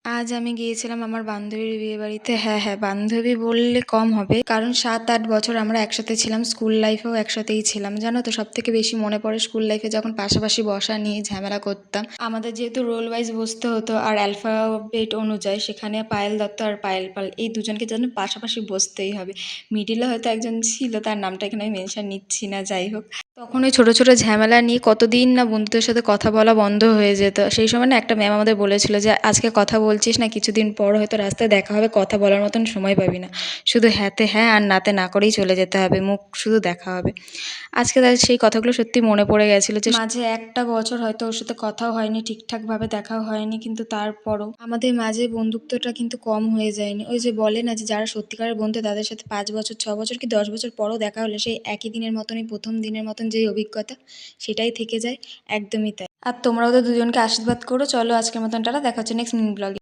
আজ আমি গিয়েছিলাম আমার বান্ধবীর বিয়েবাড়িতে। হ্যাঁ, বান্ধবী বললে কম হবে। কারণ ৭-৮ বছর আমরা একসাথে ছিলাম। স্কুল লাইফেও একসাথেই ছিলাম। জানো তো, সবথেকে বেশি মনে পড়ে স্কুল লাইফে যখন পাশাপাশি বসা নিয়ে ঝামেলা করতাম। আমাদের যেহেতু রোল ওয়াইজ বসতে হতো আর অ্যালফাবেট অনুযায়ী, সেখানে পায়েল দত্ত আর পায়েল পাল এই দুজনকে যেন পাশাপাশি বসতেই হবে। মিডিলে হয়তো একজন ছিল, তার নামটা এখানে আমি মেনশন নিচ্ছি না, যাই হোক। তখন ওই ছোটো ছোটো ঝামেলা নিয়ে কতদিন না বন্ধুদের সাথে কথা বলা বন্ধ হয়ে যেত। সেই সময় না একটা ম্যাম আমাদের বলেছিল যে আজকে কথা বলছিস না, কিছুদিন পর হয়তো রাস্তায় দেখা হবে, কথা বলার মতন সময় পাবি না, শুধু হ্যাঁতে হ্যাঁ আর নাতে না করেই চলে যেতে হবে, মুখ শুধু দেখা হবে। আজকে তার সেই কথাগুলো সত্যি মনে পড়ে গেছিলো যে মাঝে একটা বছর হয়তো ওর সাথে কথাও হয়নি, ঠিকঠাকভাবে দেখাও হয়নি, কিন্তু তারপরও আমাদের মাঝে বন্ধুত্বটা কিন্তু কম হয়ে যায়নি। ওই যে বলে না যে যারা সত্যিকারের বন্ধু তাদের সাথে 5 বছর 6 বছর কি 10 বছর পরও দেখা হলে সেই একই দিনের মতনই, প্রথম দিনের মতন যেই অভিজ্ঞতা সেটাই থেকে যায়। একদমই তাই। আর তোমরাও তো দুজনকে আশীর্বাদ করো। চলো আজকের মতন টাটা, দেখা হচ্ছে নেক্সট মিনি ব্লগে।